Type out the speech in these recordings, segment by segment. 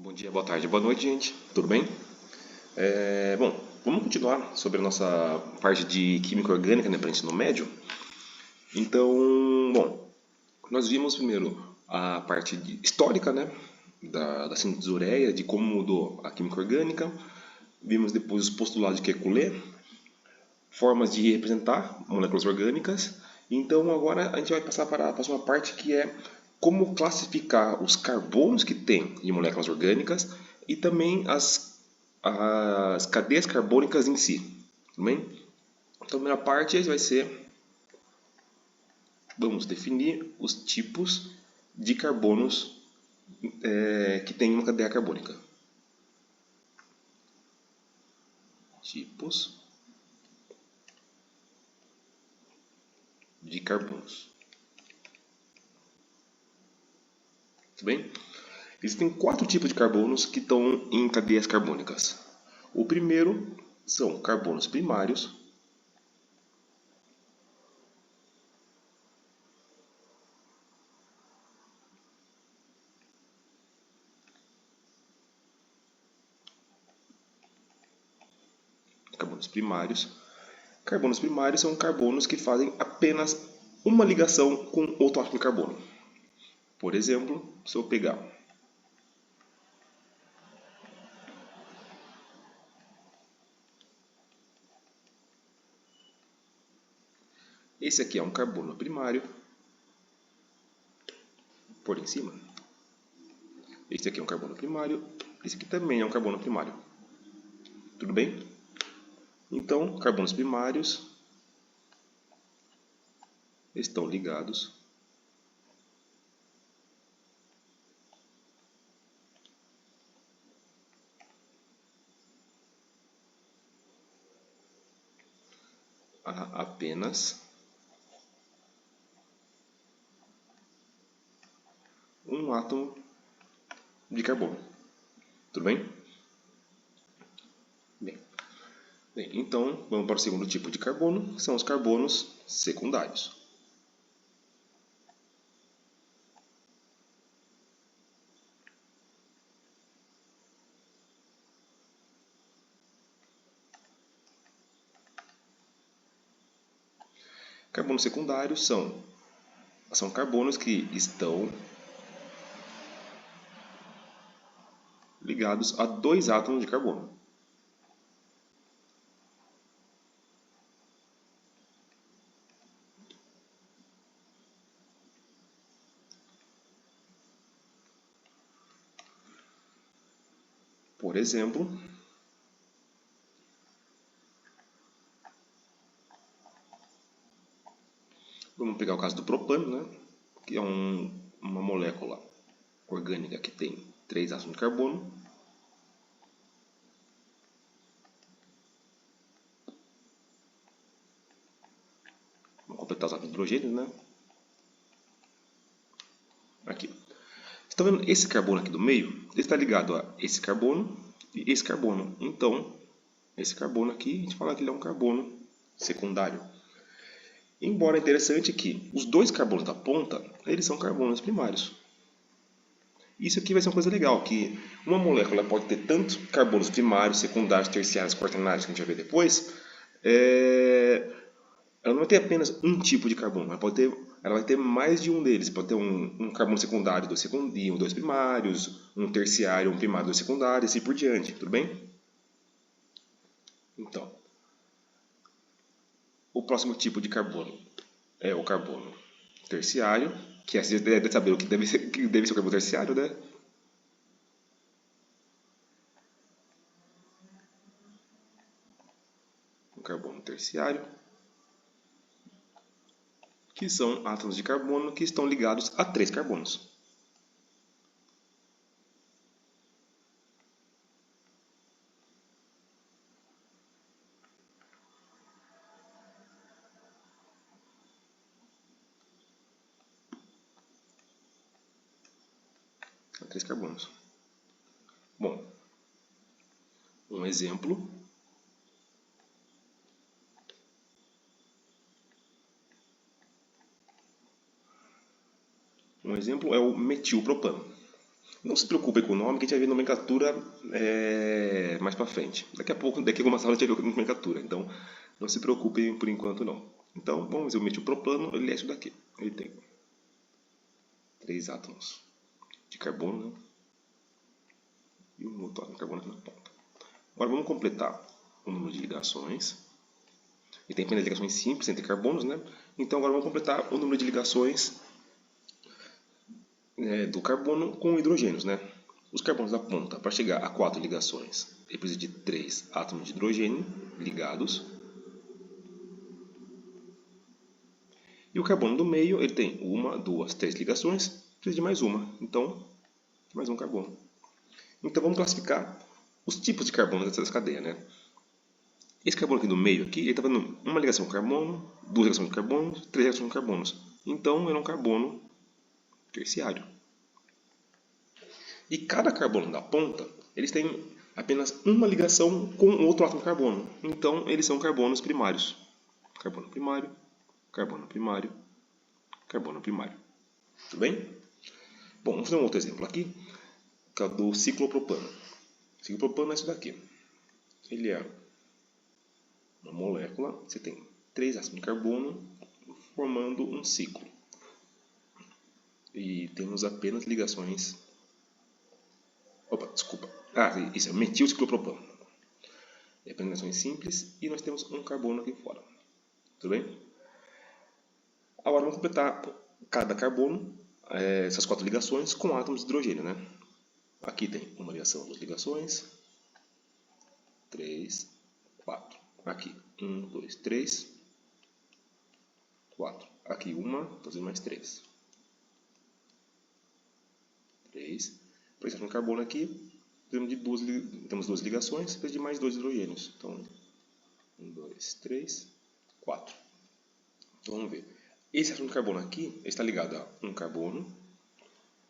Bom dia, boa tarde, boa noite, gente. Tudo bem? Bom, vamos continuar sobre a nossa parte de química orgânica, né, para ensino médio. Então, bom, nós vimos primeiro a parte histórica, né, da síntese ureia, de como mudou a química orgânica. Vimos depois os postulados de Kekulé, formas de representar moléculas orgânicas. Então, agora a gente vai passar para a próxima parte, que é como classificar os carbonos que tem em moléculas orgânicas e também as cadeias carbônicas em si. Tudo bem? Então, a primeira parte vai ser, vamos definir os tipos de carbonos que tem uma cadeia carbônica. Tipos de carbonos. Tudo bem? Existem 4 tipos de carbonos que estão em cadeias carbônicas. O primeiro são carbonos primários. Carbonos primários. Carbonos primários são carbonos que fazem apenas uma ligação com outro átomo de carbono. Por exemplo, se eu pegar esse aqui é um carbono primário, por em cima. Esse aqui é um carbono primário, esse aqui também é um carbono primário. Tudo bem? Então, carbonos primários estão ligados a apenas um átomo de carbono. Tudo bem? Bem, então vamos para o segundo tipo de carbono, que são os carbonos secundários. Carbonos secundários são carbonos que estão ligados a 2 átomos de carbono. Por exemplo, vamos pegar o caso do propano, né? Que é uma molécula orgânica que tem 3 átomos de carbono. Vamos completar os átomos de hidrogênio, né? Aqui. Você está vendo esse carbono aqui do meio? Ele está ligado a esse carbono e esse carbono. Então, esse carbono aqui, a gente fala que ele é um carbono secundário. Embora é interessante que os 2 carbonos da ponta, eles são carbonos primários. Isso aqui vai ser uma coisa legal, que uma molécula pode ter tanto carbonos primários, secundários, terciários, quaternários, que a gente vai ver depois, ela não vai ter apenas um tipo de carbono, ela vai ter mais de um deles. Pode ter um carbono secundário, dois primários, um terciário, um primário, dois secundários, e assim por diante, tudo bem? Então, o próximo tipo de carbono é o carbono terciário, que você deve saber o que deve ser o carbono terciário, né? O carbono terciário, que são átomos de carbono que estão ligados a 3 carbonos. A 3 carbonos. Bom, um exemplo. Um exemplo é o metilpropano. Não se preocupe com o nome, que a gente vai ver nomenclatura mais para frente. Daqui a pouco, daqui a algumas aulas a gente vai ver nomenclatura. Então, não se preocupem por enquanto não. Então, vamos ver o metilpropano, ele é isso daqui. Ele tem 3 átomos de carbono, né? E um outro átomo de carbono aqui na ponta. Agora vamos completar o número de ligações. E tem apenas ligações simples entre carbonos, né? Então agora vamos completar o número de ligações do carbono com hidrogênios, né? Os carbonos da ponta, para chegar a 4 ligações, ele precisa de 3 átomos de hidrogênio ligados. E o carbono do meio, ele tem 1, 2, 3 ligações, precisa de mais uma. Então, mais um carbono. Então vamos classificar os tipos de carbono dessa cadeia, né? Esse carbono aqui do meio, aqui, ele está dando uma ligação com carbono, 2 ligações com carbono, 3 ligações com carbonos. Então, ele é um carbono terciário. E cada carbono da ponta, eles têm apenas uma ligação com outro átomo de carbono. Então, eles são carbonos primários. Carbono primário, carbono primário, carbono primário. Tudo bem? Bom, vamos fazer um outro exemplo aqui, que é o do ciclopropano. O ciclopropano é isso daqui. Ele é uma molécula, você tem 3 átomos de carbono formando um ciclo. E temos apenas ligações... Opa, desculpa. Isso é metilciclopropano. É apenas ligações simples e nós temos um carbono aqui fora. Tudo bem? Agora vamos completar cada carbono, essas 4 ligações, com átomos de hidrogênio, né? Aqui tem uma ligação, 2 ligações, 3, 4. Aqui, 1, 2, 3, 4. Aqui uma, fazer mais 3. 3. Para esse carbono aqui, temos 2 ligações, precisa de mais 2 hidrogênios. Então, 1, 2, 3, 4. Então vamos ver. Esse átomo de carbono aqui está ligado a um carbono,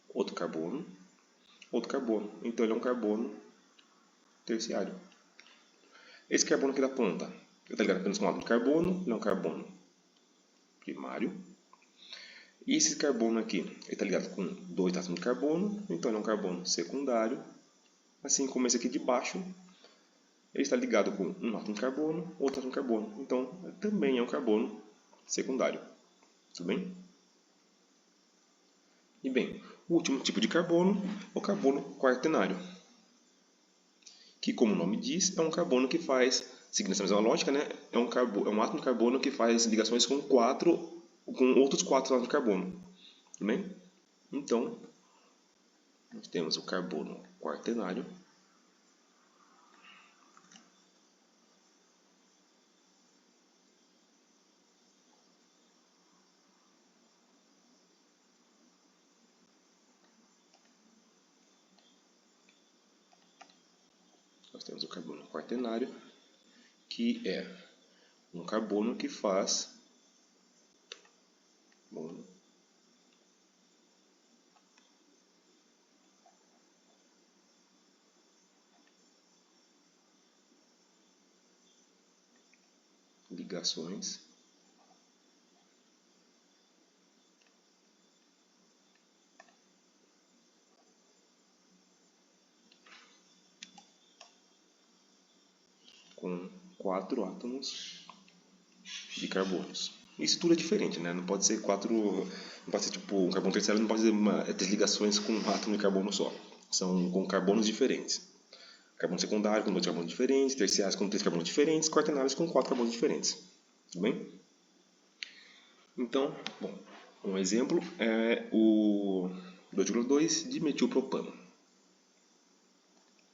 outro carbono, outro carbono. Então ele é um carbono terciário. Esse carbono aqui da ponta, ele está ligado apenas com um átomo de carbono, ele é um carbono primário. E esse carbono aqui, ele está ligado com 2 átomos de carbono, então ele é um carbono secundário. Assim como esse aqui de baixo, ele está ligado com um átomo de carbono, outro átomo de carbono. Então também é um carbono secundário. Tudo bem? E bem, o último tipo de carbono é o carbono quaternário, que, como o nome diz, é um carbono que faz, seguindo essa mesma lógica, né, é um átomo de carbono que faz ligações com outros 4 átomos de carbono. Tudo bem? Então, nós temos o carbono quaternário, que é um carbono que faz ligações com 4 átomos de carbonos. Isso tudo é diferente, né? Não pode ser tipo um carbono terciário, não pode ser 3 ligações com um átomo de carbono só. São com carbonos diferentes. Carbono secundário com 2 carbonos diferentes, terciários com 3 carbonos diferentes, quaternários com 4 carbonos diferentes. Tudo bem? Então, bom, um exemplo é o 2,2 de metilpropano.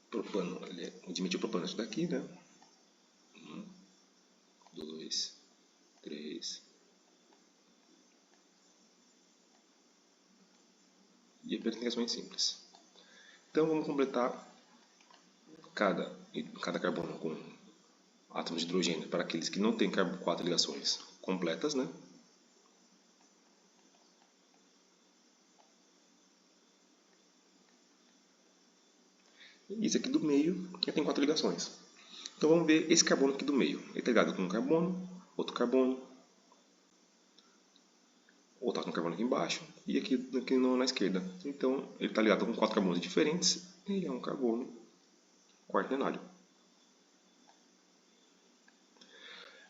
Propano, o de metilpropano é isso daqui, né? 1, 2, 3. E apenas ligações simples. Então vamos completar cada carbono com átomos de hidrogênio para aqueles que não têm 4 ligações completas, né? E esse aqui do meio tem 4 ligações. Então vamos ver esse carbono aqui do meio. Ele está ligado com um carbono, outro voltar com carbono aqui embaixo e aqui na esquerda. Então, ele está ligado com 4 carbonos diferentes e ele é um carbono quaternário.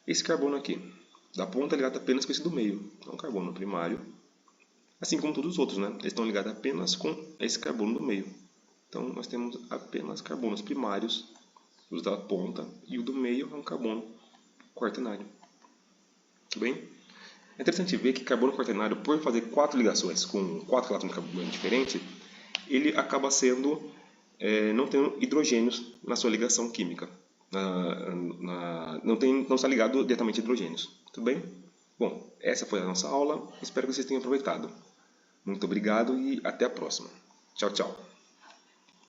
Esse carbono aqui, da ponta é ligado apenas com esse do meio, é um carbono primário, assim como todos os outros, né? Eles estão ligados apenas com esse carbono do meio. Então, nós temos apenas carbonos primários, os da ponta, e o do meio é um carbono quaternário. Tudo bem? É interessante ver que carbono quaternário, por fazer 4 ligações com 4 átomos de carbono diferentes, ele acaba sendo, não tendo hidrogênios na sua ligação química. Não está ligado diretamente a hidrogênios. Tudo bem? Bom, essa foi a nossa aula. Espero que vocês tenham aproveitado. Muito obrigado e até a próxima. Tchau, tchau.